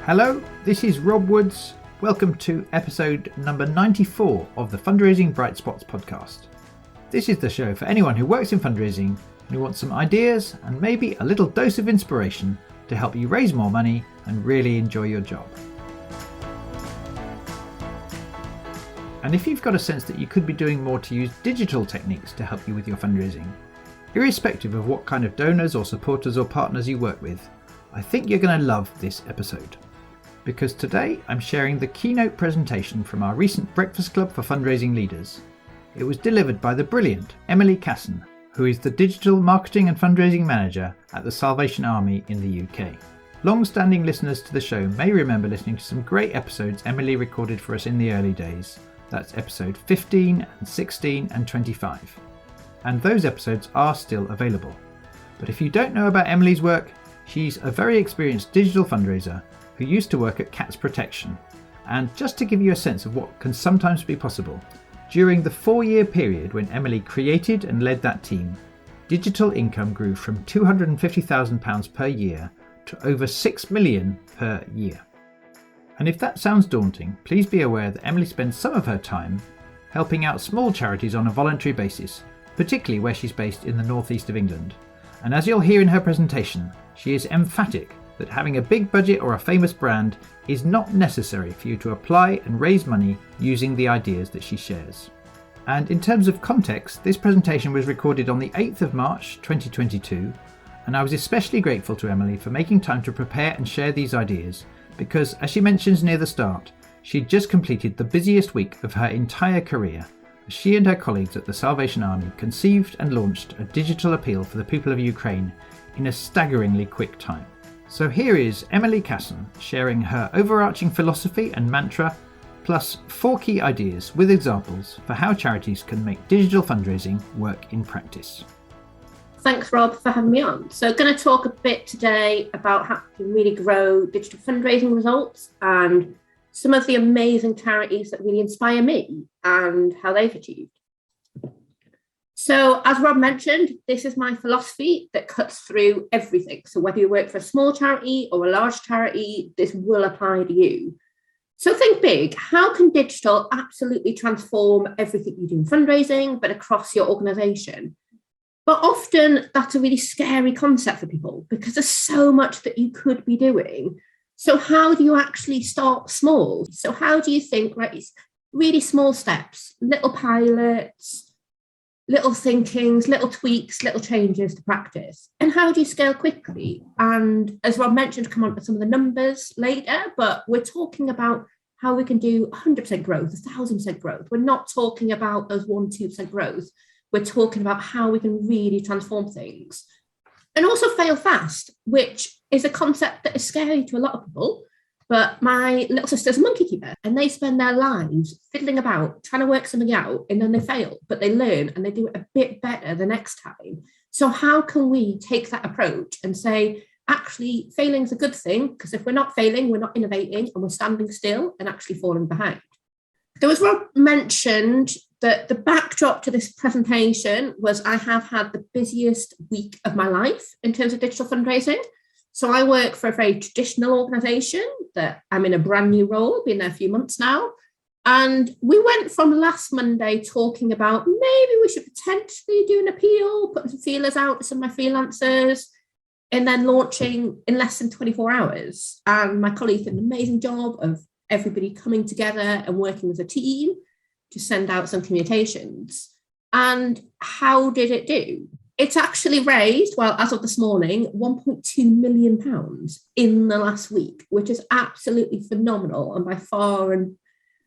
Hello, this is Rob Woods. Welcome to episode number 94 of the Fundraising Bright Spots podcast. This is the show for anyone who works in fundraising and who wants some ideas and maybe a little dose of inspiration to help you raise more money and really enjoy your job. And if you've got a sense that you could be doing more to use digital techniques to help you with your fundraising, irrespective of what kind of donors or supporters or partners you work with, I think you're going to love this episode. Because today I'm sharing the keynote presentation from our recent Breakfast Club for Fundraising Leaders. It was delivered by the brilliant Emily Casson, who is the Digital Marketing and Fundraising Manager at the Salvation Army in the UK. Long-standing listeners to the show may remember listening to some great episodes Emily recorded for us in the early days. That's episode 15 and 16 and 25. And those episodes are still available. But if you don't know about Emily's work, she's a very experienced digital fundraiser who used to work at Cats Protection. And just to give you a sense of what can sometimes be possible, during the 4-year period when Emily created and led that team, digital income grew from £250,000 per year to over £6 million per year. And if that sounds daunting, please be aware that Emily spends some of her time helping out small charities on a voluntary basis, particularly where she's based in the northeast of England. And as you'll hear in her presentation, she is emphatic that having a big budget or a famous brand is not necessary for you to apply and raise money using the ideas that she shares. And in terms of context, this presentation was recorded on the 8th of March 2022, and I was especially grateful to Emily for making time to prepare and share these ideas because, as she mentions near the start, she'd just completed the busiest week of her entire career as she and her colleagues at the Salvation Army conceived and launched a digital appeal for the people of Ukraine in a staggeringly quick time. So here is Emily Casson sharing her overarching philosophy and mantra, plus 4 key ideas with examples for how charities can make digital fundraising work in practice. Thanks, Rob, for having me on. So I'm going to talk a bit today about how to really grow digital fundraising results and some of the amazing charities that really inspire me and how they've achieved. So as Rob mentioned, this is my philosophy that cuts through everything. So whether you work for a small charity or a large charity, this will apply to you. So think big. How can digital absolutely transform everything you do in fundraising, but across your organisation? But often that's a really scary concept for people because there's so much that you could be doing. So how do you actually start small? So how do you think, right, really small steps, little pilots, little thinkings, little tweaks, little changes to practice? And how do you scale quickly? And as Rob mentioned, come on to some of the numbers later, but we're talking about how we can do 100% growth, 1,000% growth. We're not talking about those 1-2% growth. We're talking about how we can really transform things. And also fail fast, which is a concept that is scary to a lot of people. But my little sister's a monkey keeper and they spend their lives fiddling about, trying to work something out, and then they fail, but they learn and they do it a bit better the next time. So how can we take that approach and say, actually, failing is a good thing, because if we're not failing, we're not innovating and we're standing still and actually falling behind. There was Rob mentioned that the backdrop to this presentation was I have had the busiest week of my life in terms of digital fundraising. So I work for a very traditional organisation that I'm in a brand new role, been there a few months now. And we went from last Monday talking about maybe we should potentially do an appeal, put some feelers out to some of my freelancers, and then launching in less than 24 hours. And my colleague did an amazing job of everybody coming together and working as a team to send out some communications. And how did it do? It's actually raised, well, as of this morning, £1.2 million in the last week, which is absolutely phenomenal and by far and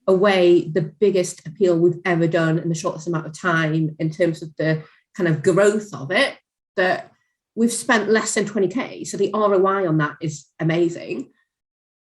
away the biggest appeal we've ever done in the shortest amount of time in terms of the kind of growth of it, that we've spent less than 20k. So the ROI on that is amazing.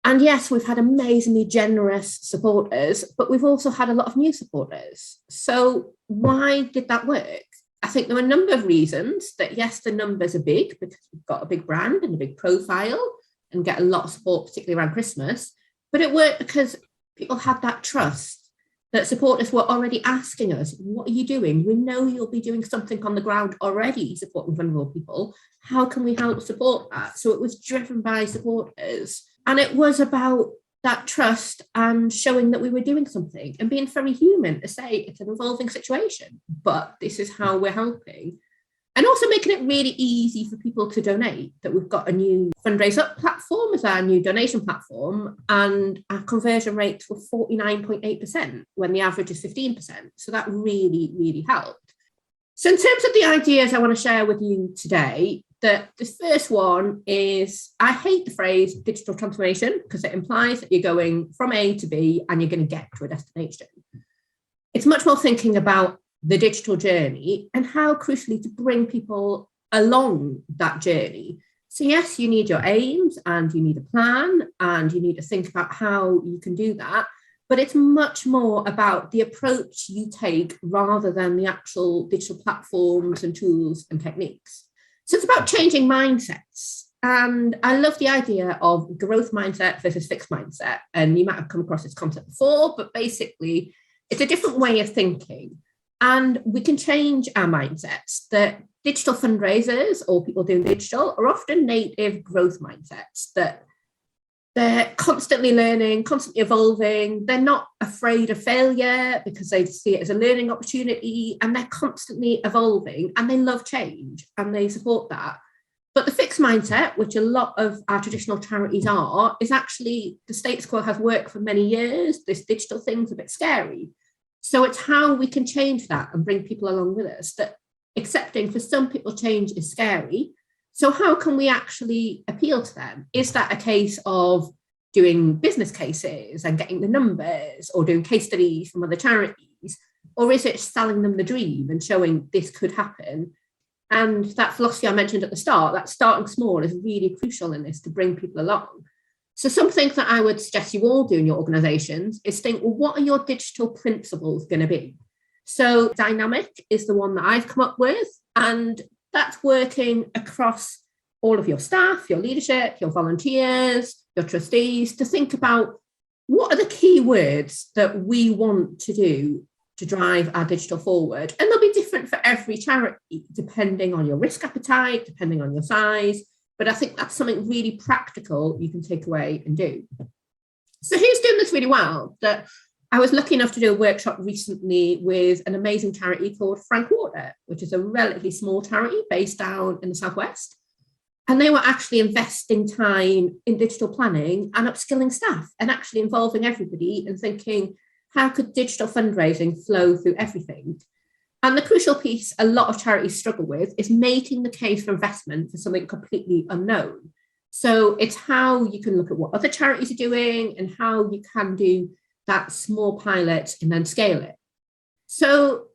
And yes, we've had amazingly generous supporters, but we've also had a lot of new supporters. So why did that work? I think there were a number of reasons that, yes, the numbers are big because we've got a big brand and a big profile and get a lot of support, particularly around Christmas. But it worked because people had that trust that supporters were already asking us, what are you doing? We know you'll be doing something on the ground already supporting vulnerable people. How can we help support that? So it was driven by supporters. And it was about that trust and showing that we were doing something and being very human to say it's an evolving situation, but this is how we're helping. And also making it really easy for people to donate, that we've got a new fundraiser platform as our new donation platform, and our conversion rates were 49.8% when the average is 15%. So that really, really helped. So in terms of the ideas I want to share with you today, the first one is, I hate the phrase digital transformation because it implies that you're going from A to B and you're going to get to a destination. It's much more thinking about the digital journey and how crucially to bring people along that journey. So yes, you need your aims and you need a plan and you need to think about how you can do that, but it's much more about the approach you take rather than the actual digital platforms and tools and techniques. So it's about changing mindsets. And I love the idea of growth mindset versus fixed mindset. And you might have come across this concept before, but basically it's a different way of thinking. And we can change our mindsets. That digital fundraisers or people doing digital are often native growth mindsets, that they're constantly learning, constantly evolving. They're not afraid of failure because they see it as a learning opportunity, and they're constantly evolving and they love change and they support that. But the fixed mindset, which a lot of our traditional charities are, is actually the status quo has worked for many years. This digital thing's a bit scary. So it's how we can change that and bring people along with us, that accepting for some people change is scary. So how can we actually appeal to them? Is that a case of doing business cases and getting the numbers, or doing case studies from other charities? Or is it selling them the dream and showing this could happen? And that philosophy I mentioned at the start, that starting small, is really crucial in this to bring people along. So something that I would suggest you all do in your organizations is think, well, what are your digital principles going to be? So dynamic is the one that I've come up with, and that's working across all of your staff, your leadership, your volunteers, your trustees, to think about what are the key words that we want to do to drive our digital forward. And they'll be different for every charity, depending on your risk appetite, depending on your size. But I think that's something really practical you can take away and do. So who's doing this really well? That I was lucky enough to do a workshop recently with an amazing charity called Frank Water, which is a relatively small charity based down in the Southwest. And they were actually investing time in digital planning and upskilling staff and actually involving everybody and thinking, how could digital fundraising flow through everything? And the crucial piece a lot of charities struggle with is making the case for investment for something completely unknown. So it's how you can look at what other charities are doing and how you can do that small pilot and then scale it. So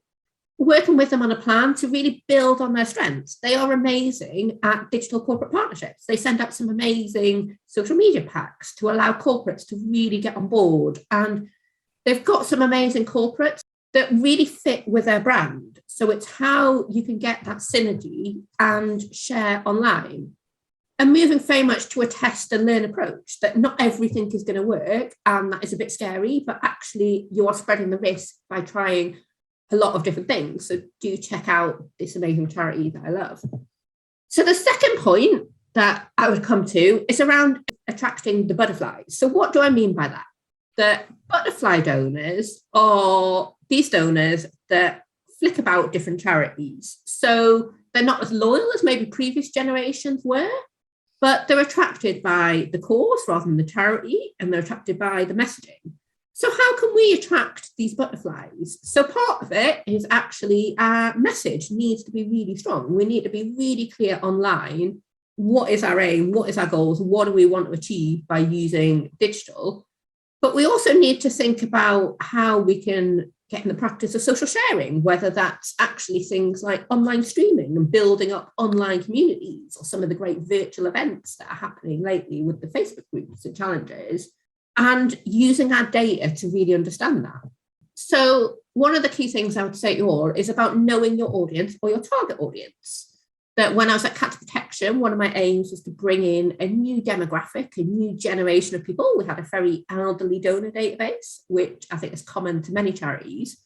working with them on a plan to really build on their strengths. They are amazing at digital corporate partnerships. They send out some amazing social media packs to allow corporates to really get on board. And they've got some amazing corporates that really fit with their brand. So it's how you can get that synergy and share online. And moving very much to a test and learn approach, that not everything is going to work, and that is a bit scary, but actually you are spreading the risk by trying a lot of different things. So do check out this amazing charity that I love. So the second point that I would come to is around attracting the butterflies. So what do I mean by that? The butterfly donors are these donors that flick about different charities. So they're not as loyal as maybe previous generations were, but they're attracted by the cause rather than the charity, and they're attracted by the messaging. So how can we attract these butterflies? So part of it is actually our message needs to be really strong. We need to be really clear online. What is our aim? What is our goals? What do we want to achieve by using digital? But we also need to think about how we can get in the practice of social sharing, whether that's actually things like online streaming and building up online communities, or some of the great virtual events that are happening lately with the Facebook groups and challenges, and using our data to really understand that. So one of the key things I would say to you all is about knowing your audience or your target audience. That when I was at Cancer Protection, one of my aims was to bring in a new demographic, a new generation of people. We had a very elderly donor database, which I think is common to many charities.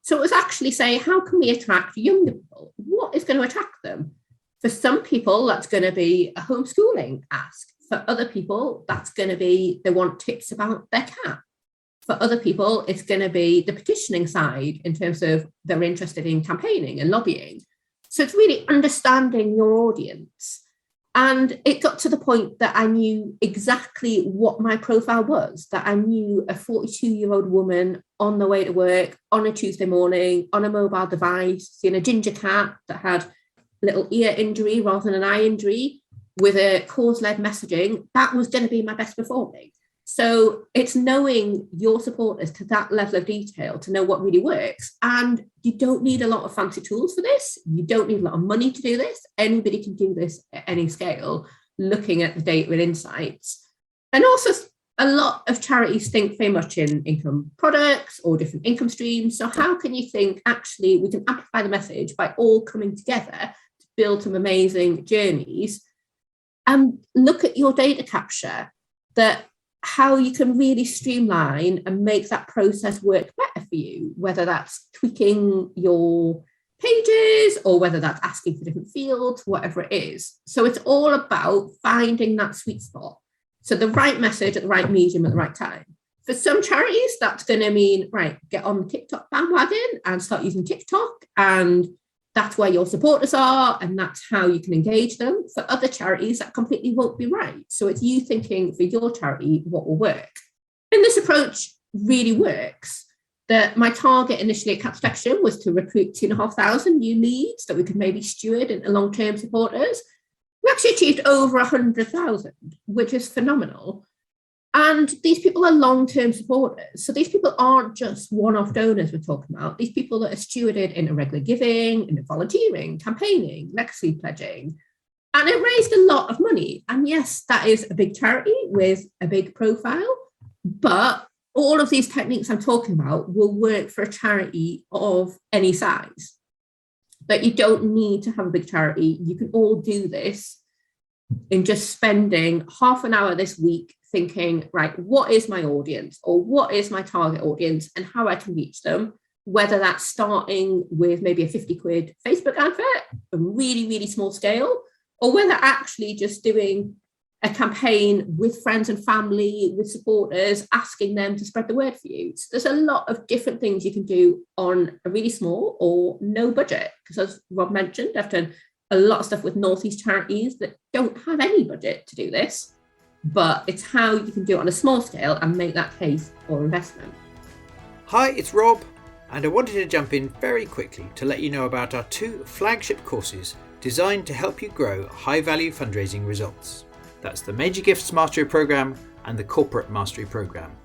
So it was actually saying, how can we attract younger people? What is going to attract them? For some people, that's going to be a homeschooling ask. For other people, that's going to be they want tips about their cat. For other people, it's going to be the petitioning side in terms of they're interested in campaigning and lobbying. So it's really understanding your audience. And it got to the point that I knew exactly what my profile was, that I knew a 42-year-old woman on the way to work on a Tuesday morning on a mobile device, seeing a ginger cat that had a little ear injury rather than an eye injury with a cause-led messaging. That was going to be my best performing. So it's knowing your supporters to that level of detail to know what really works. And you don't need a lot of fancy tools for this. You don't need a lot of money to do this. Anybody can do this at any scale, looking at the data and insights. And also a lot of charities think very much in income products or different income streams. So how can you think, actually, we can amplify the message by all coming together to build some amazing journeys, and look at your data capture, that how you can really streamline and make that process work better for you, whether that's tweaking your pages or whether that's asking for different fields, whatever it is. So it's all about finding that sweet spot. So the right message at the right medium at the right time. For some charities, that's going to mean, right, get on the TikTok bandwagon and start using TikTok, and that's where your supporters are, and that's how you can engage them. For other charities, that completely won't be right. So it's you thinking for your charity, what will work. And this approach really works. That my target initially at Cat Protection was to recruit 2,500 new leads that we could maybe steward into long-term supporters. We actually achieved over 100,000, which is phenomenal. And these people are long-term supporters. So these people aren't just one-off donors we're talking about. These people that are stewarded into regular giving, into volunteering, campaigning, legacy pledging. And it raised a lot of money. And yes, that is a big charity with a big profile. But all of these techniques I'm talking about will work for a charity of any size. But you don't need to have a big charity. You can all do this in just spending half an hour this week thinking, right, what is my audience, or what is my target audience, and how I can reach them, whether that's starting with maybe a 50 quid Facebook advert, a really, really small scale, or whether actually just doing a campaign with friends and family, with supporters, asking them to spread the word for you. So there's a lot of different things you can do on a really small or no budget, because as Rob mentioned, I've done a lot of stuff with Northeast charities that don't have any budget to do this. But it's how you can do it on a small scale and make that case for investment. Hi, it's Rob, and I wanted to jump in very quickly to let you know about our 2 flagship courses designed to help you grow high-value fundraising results. That's the Major Gifts Mastery Programme and the Corporate Mastery Programme.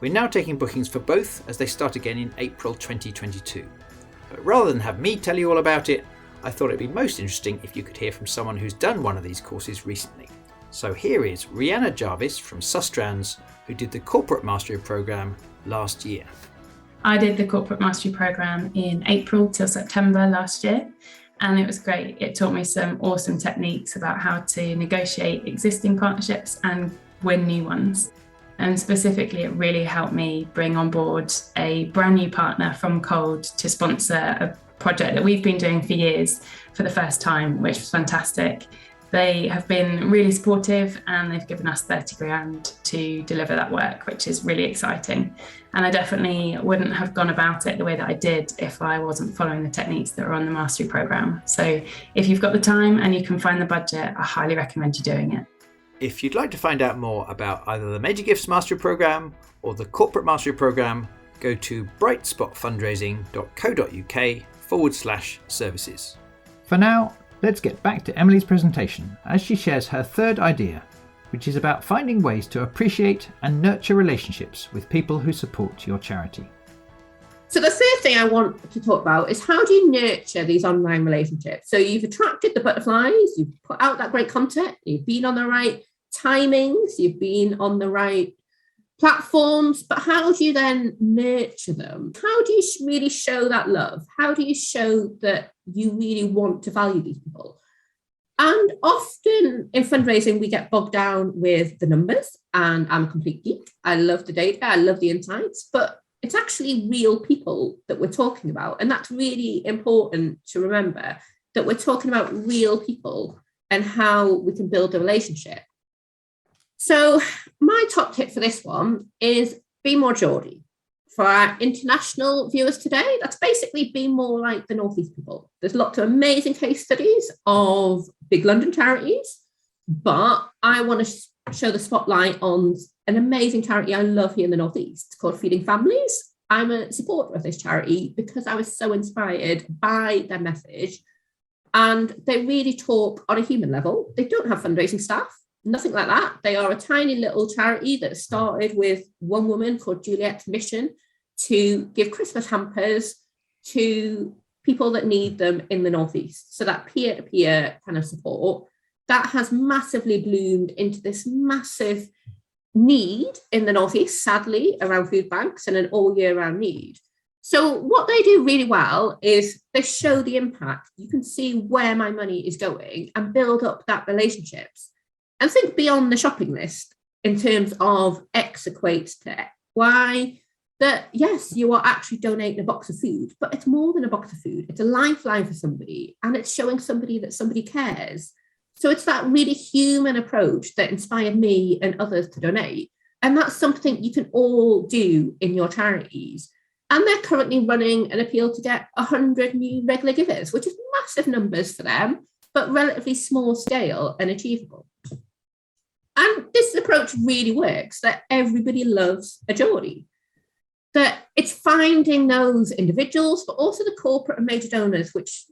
We're now taking bookings for both as they start again in April 2022. But rather than have me tell you all about it, I thought it'd be most interesting if you could hear from someone who's done one of these courses recently. So here is Rhianna Jarvis from Sustrans, who did the Corporate Mastery Programme last year. I did the Corporate Mastery Programme in April till September last year, and it was great. It taught me some awesome techniques about how to negotiate existing partnerships and win new ones. And specifically, it really helped me bring on board a brand new partner from Cold to sponsor a project that we've been doing for years for the first time, which was fantastic. They have been really supportive, and they've given us 30 grand to deliver that work, which is really exciting. And I definitely wouldn't have gone about it the way that I did if I wasn't following the techniques that are on the mastery programme. So if you've got the time and you can find the budget, I highly recommend you doing it. If you'd like to find out more about either the Major Gifts Mastery Programme or the Corporate Mastery Programme, go to brightspotfundraising.co.uk/services. For now, let's get back to Emily's presentation as she shares her third idea, which is about finding ways to appreciate and nurture relationships with people who support your charity. So the third thing I want to talk about is, how do you nurture these online relationships? So you've attracted the butterflies, you've put out that great content, you've been on the right timings, you've been on the right platforms, but how do you then nurture them? How do you really show that love? How do you show that you really want to value these people? And often in fundraising, we get bogged down with the numbers, and I'm a complete geek. I love the data, I love the insights, but it's actually real people that we're talking about. And that's really important to remember, that we're talking about real people and how we can build a relationship. So my top tip for this one is be more Geordie. For our international viewers today, that's basically be more like the North East people. There's lots of amazing case studies of big London charities, but I want to show the spotlight on an amazing charity I love here in the North East called Feeding Families. I'm a supporter of this charity because I was so inspired by their message, and they really talk on a human level. They don't have fundraising staff, nothing like that. They are a tiny little charity that started with one woman called Juliet's mission to give Christmas hampers to people that need them in the Northeast. So that peer-to-peer kind of support, that has massively bloomed into this massive need in the Northeast, sadly, around food banks and an all year round need. So what they do really well is they show the impact. You can see where my money is going and build up that relationships and think beyond the shopping list in terms of X equates to Y, that yes, you are actually donating a box of food, but it's more than a box of food. It's a lifeline for somebody, and it's showing somebody that somebody cares. So it's that really human approach that inspired me and others to donate. And that's something you can all do in your charities. And they're currently running an appeal to get 100 new regular givers, which is massive numbers for them, but relatively small scale and achievable. And this approach really works, that everybody loves a Geordie. That it's finding those individuals, but also the corporate and major donors, which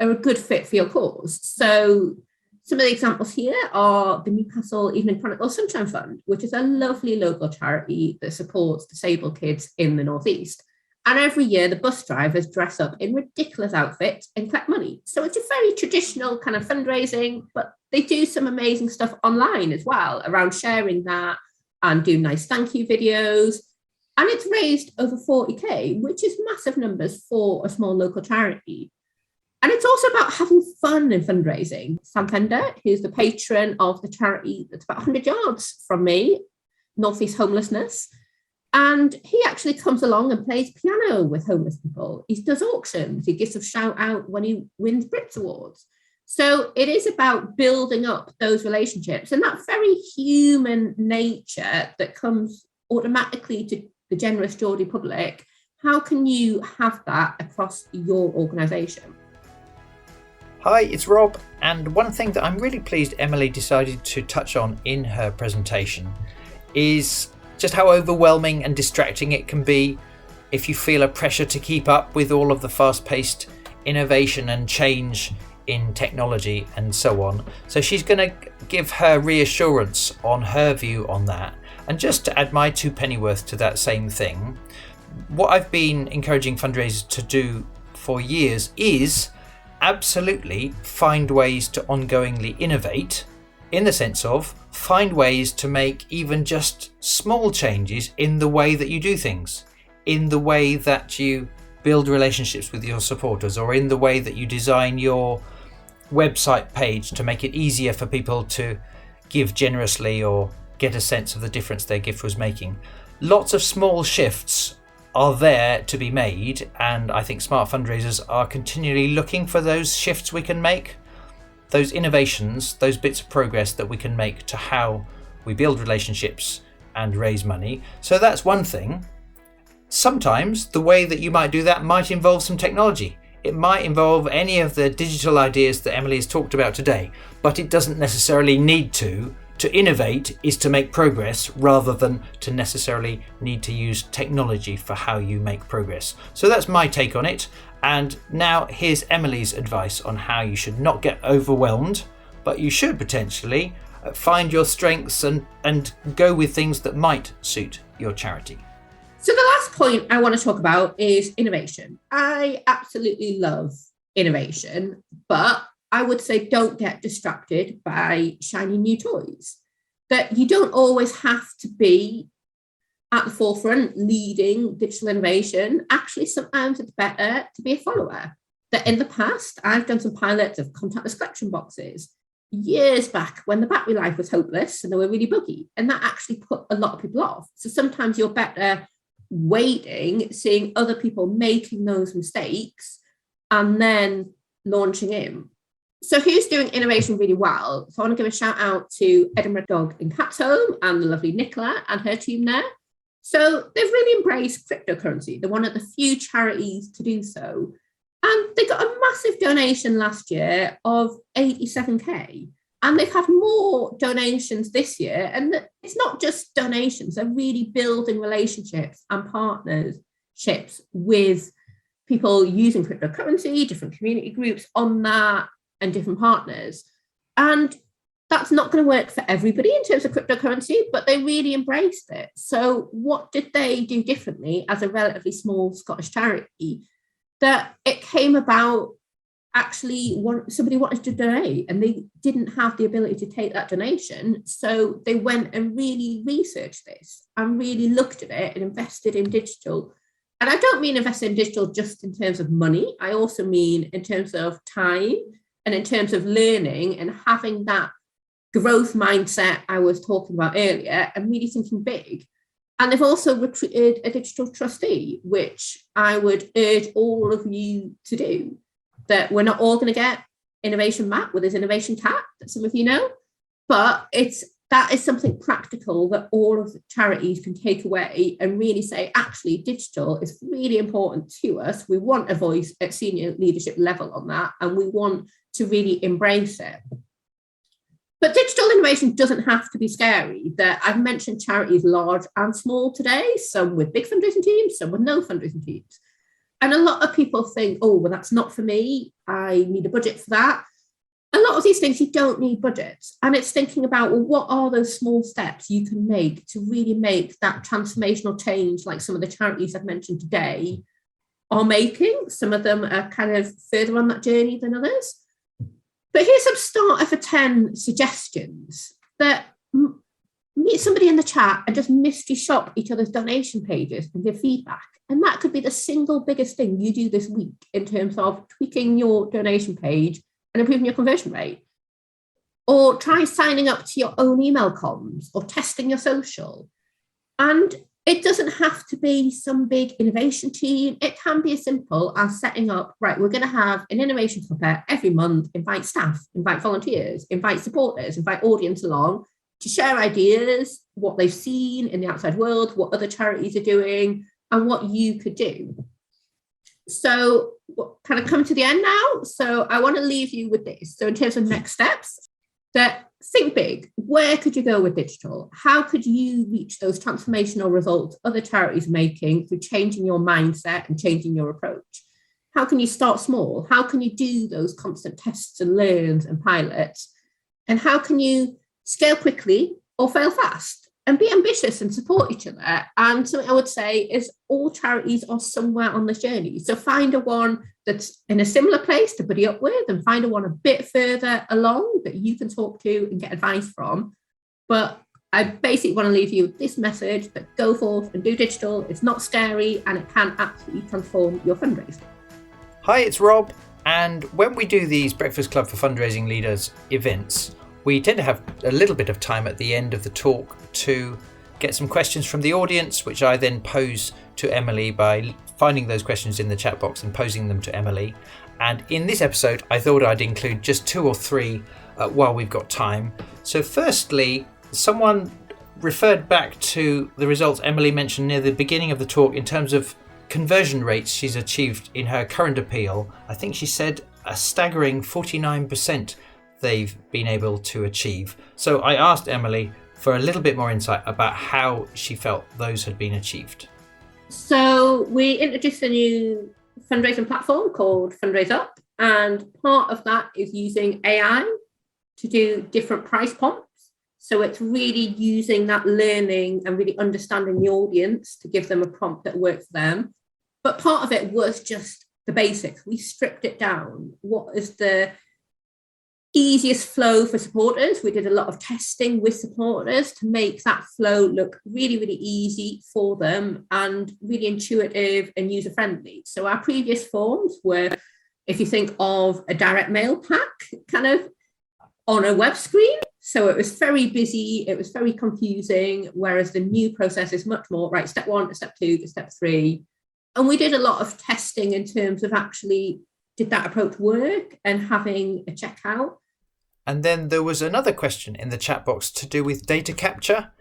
are a good fit for your cause. So some of the examples here are the Newcastle Evening Chronicle Sunshine Fund, which is a lovely local charity that supports disabled kids in the Northeast. And every year the bus drivers dress up in ridiculous outfits and collect money. So it's a very traditional kind of fundraising, but they do some amazing stuff online as well around sharing that and do nice thank you videos. And it's raised over 40k, which is massive numbers for a small local charity. And it's also about having fun in fundraising. Sam Fender, who's the patron of the charity that's about 100 yards from me, North East Homelessness, and he actually comes along and plays piano with homeless people. He does auctions. He gives a shout out when he wins Brits Awards. So it is about building up those relationships and that very human nature that comes automatically to the generous Geordie public. How can you have that across your organisation? Hi, it's Rob, and one thing that I'm really pleased Emily decided to touch on in her presentation is just how overwhelming and distracting it can be if you feel a pressure to keep up with all of the fast-paced innovation and change in technology and so on. So she's going to give her reassurance on her view on that. And just to add my two pennyworth to that same thing, what I've been encouraging fundraisers to do for years is absolutely find ways to ongoingly innovate, in the sense of find ways to make even just small changes in the way that you do things, in the way that you build relationships with your supporters, or in the way that you design your website page to make it easier for people to give generously or get a sense of the difference their gift was making. Lots of small shifts are there to be made, and I think smart fundraisers are continually looking for those shifts we can make, those innovations, those bits of progress that we can make to how we build relationships and raise money. So that's one thing. Sometimes the way that you might do that might involve some technology. It might involve any of the digital ideas that Emily has talked about today, but it doesn't necessarily need to. To innovate is to make progress rather than to necessarily need to use technology for how you make progress. So that's my take on it. And now here's Emily's advice on how you should not get overwhelmed, but you should potentially find your strengths and go with things that might suit your charity. So the last point I want to talk about is innovation. I absolutely love innovation, but I would say don't get distracted by shiny new toys. That you don't always have to be at the forefront leading digital innovation. Actually, sometimes it's better to be a follower. That in the past, I've done some pilots of contactless collection boxes years back when the battery life was hopeless and they were really buggy. And that actually put a lot of people off. So sometimes you're better waiting, seeing other people making those mistakes and then launching in. So who's doing innovation really well? So I want to give a shout out to Edinburgh Dog and Cats Home and the lovely Nicola and her team there. So they've really embraced cryptocurrency. They're one of the few charities to do so. And they got a massive donation last year of 87k. And they've had more donations this year. And it's not just donations, they're really building relationships and partnerships with people using cryptocurrency, different community groups on that, and different partners. And that's not going to work for everybody in terms of cryptocurrency, but they really embraced it. So what did they do differently as a relatively small Scottish charity? That it came about actually somebody wanted to donate and they didn't have the ability to take that donation. So they went and really researched this and really looked at it and invested in digital. And I don't mean invested in digital just in terms of money. I also mean in terms of time and in terms of learning and having that growth mindset I was talking about earlier and really thinking big. And they've also recruited a digital trustee, which I would urge all of you to do. That we're not all going to get Innovation Map with his Innovation Cat that some of you know, but that is something practical that all of the charities can take away and really say, actually, digital is really important to us. We want a voice at senior leadership level on that, and we want to really embrace it. But digital innovation doesn't have to be scary. That I've mentioned charities large and small today, some with big fundraising teams, some with no fundraising teams. And a lot of people think, oh, well, that's not for me. I need a budget for that. A lot of these things, you don't need budgets. And it's thinking about, well, what are those small steps you can make to really make that transformational change, like some of the charities I've mentioned today are making. Some of them are kind of further on that journey than others. But here's some starter for 10 suggestions that meet somebody in the chat and just mystery shop each other's donation pages and give feedback. And that could be the single biggest thing you do this week in terms of tweaking your donation page and improving your conversion rate. Or try signing up to your own email comms or testing your social. And it doesn't have to be some big innovation team. It can be as simple as setting up, right, we're going to have an innovation cuppa every month, invite staff, invite volunteers, invite supporters, invite audience along to share ideas, what they've seen in the outside world, what other charities are doing, and what you could do. So kind of come to the end now. So I want to leave you with this. So in terms of next steps, that think big. Where could you go with digital? How could you reach those transformational results other charities are making through changing your mindset and changing your approach? How can you start small? How can you do those constant tests and learns and pilots? And how can you scale quickly or fail fast? And be ambitious and support each other. And something I would say is all charities are somewhere on this journey. So find a one that's in a similar place to buddy up with and find a one a bit further along that you can talk to and get advice from. But I basically want to leave you with this message that go forth and do digital. It's not scary and it can absolutely transform your fundraising. Hi, it's Rob. And when we do these Breakfast Club for Fundraising Leaders events, we tend to have a little bit of time at the end of the talk to get some questions from the audience, which I then pose to Emily by finding those questions in the chat box and posing them to Emily. And in this episode, I thought I'd include just 2 or 3 while we've got time. So firstly, someone referred back to the results Emily mentioned near the beginning of the talk in terms of conversion rates she's achieved in her current appeal. I think she said a staggering 49% they've been able to achieve. So I asked Emily for a little bit more insight about how she felt those had been achieved. So we introduced a new fundraising platform called Fundraise Up, and part of that is using AI to do different price prompts. So it's really using that learning and really understanding the audience to give them a prompt that works for them. But part of it was just the basics. We stripped it down. What is the easiest flow for supporters? We did a lot of testing with supporters to make that flow look really, really easy for them and really intuitive and user-friendly. So our previous forms were, if you think of a direct mail pack, kind of on a web screen. So it was very busy, it was very confusing, whereas the new process is much more, right, step 1 to step 2 to step 3. And we did a lot of testing in terms of actually did that approach work, and having a checkout. And then there was another question in the chat box to do with data capture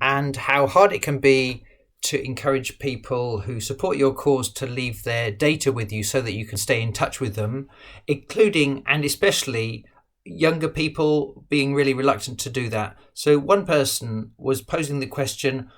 and how hard it can be to encourage people who support your cause to leave their data with you so that you can stay in touch with them, including and especially younger people being really reluctant to do that. So one person was posing the question,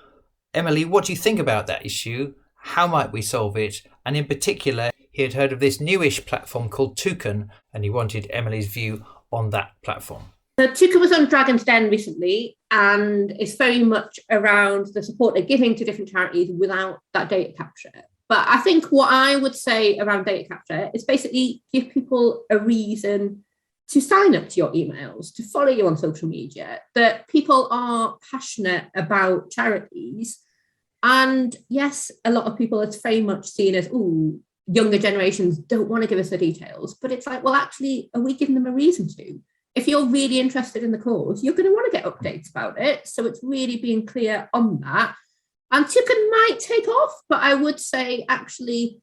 Emily, what do you think about that issue? How might we solve it? And in particular, he had heard of this newish platform called Toucan, and he wanted Emily's view on that platform. So Toucan was on Dragon's Den recently, and it's very much around the support they're giving to different charities without that data capture. But I think what I would say around data capture is basically give people a reason to sign up to your emails, to follow you on social media, that people are passionate about charities. And yes, a lot of people, it's very much seen as, younger generations don't want to give us the details. But it's like, well, actually, are we giving them a reason to? If you're really interested in the cause, you're going to want to get updates about it. So it's really being clear on that. And Toucan might take off, but I would say actually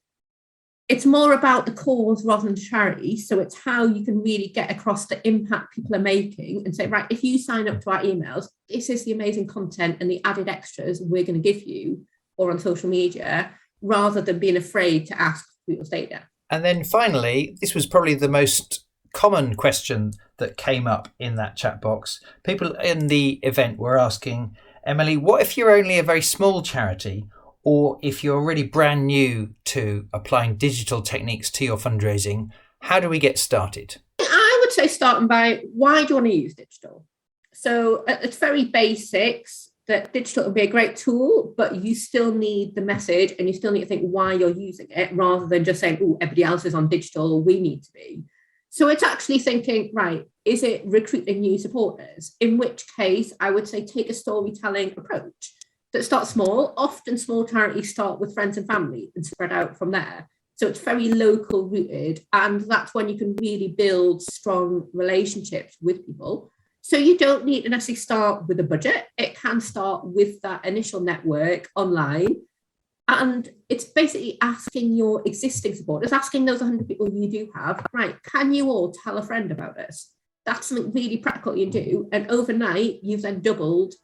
it's more about the cause rather than charity. So it's how you can really get across the impact people are making and say, right, if you sign up to our emails, this is the amazing content and the added extras we're going to give you, or on social media, rather than being afraid to ask for your data. And then finally, this was probably the most common question that came up in that chat box. People in the event were asking, Emily, what if you're only a very small charity, or if you're really brand new to applying digital techniques to your fundraising? How do we get started? I would say starting by, why do you want to use digital? So it's very basics, that digital will be a great tool, but you still need the message and you still need to think why you're using it, rather than just saying, everybody else is on digital, we need to be. So it's actually thinking, right, is it recruiting new supporters? In which case, I would say take a storytelling approach that starts small. Often small charities start with friends and family and spread out from there. So it's very local rooted, and that's when you can really build strong relationships with people. So you don't need to necessarily start with a budget. It can start with that initial network online. And it's basically asking your existing supporters, asking those 100 people you do have, right, can you all tell a friend about this? That's something really practical you do. And overnight, you've then doubled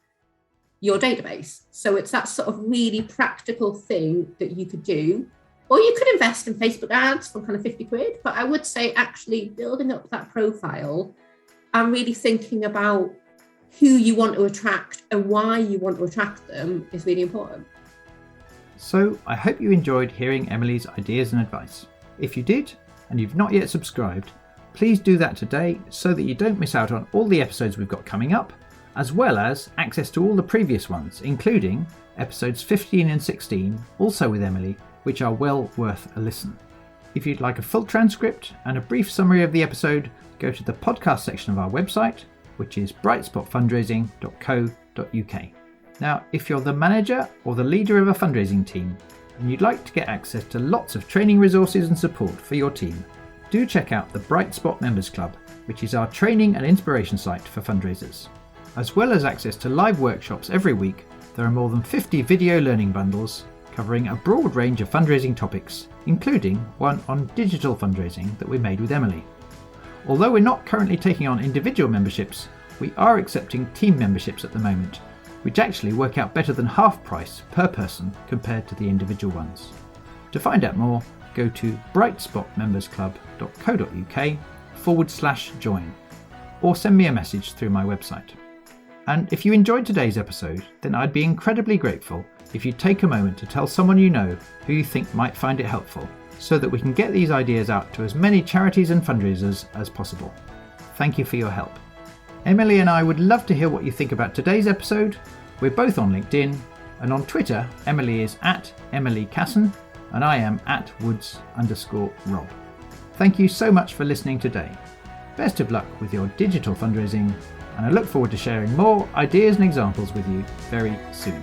your database. So it's that sort of really practical thing that you could do. Or you could invest in Facebook ads for kind of 50 quid. But I would say actually building up that profile and really thinking about who you want to attract and why you want to attract them is really important. So I hope you enjoyed hearing Emily's ideas and advice. If you did, and you've not yet subscribed, please do that today so that you don't miss out on all the episodes we've got coming up, as well as access to all the previous ones, including episodes 15 and 16, also with Emily, which are well worth a listen. If you'd like a full transcript and a brief summary of the episode, go to the podcast section of our website, which is brightspotfundraising.co.uk. Now, if you're the manager or the leader of a fundraising team and you'd like to get access to lots of training resources and support for your team, do check out the Bright Spot Members Club, which is our training and inspiration site for fundraisers. As well as access to live workshops every week, there are more than 50 video learning bundles covering a broad range of fundraising topics, including one on digital fundraising that we made with Emily. Although we're not currently taking on individual memberships, we are accepting team memberships at the moment, which actually work out better than half price per person compared to the individual ones. To find out more, go to brightspotmembersclub.co.uk/join, or send me a message through my website. And if you enjoyed today's episode, then I'd be incredibly grateful if you'd take a moment to tell someone you know who you think might find it helpful, so that we can get these ideas out to as many charities and fundraisers as possible. Thank you for your help. Emily and I would love to hear what you think about today's episode. We're both on LinkedIn, and on Twitter, Emily is @Emily Casson, and I am @Woods_Rob. Thank you so much for listening today. Best of luck with your digital fundraising, and I look forward to sharing more ideas and examples with you very soon.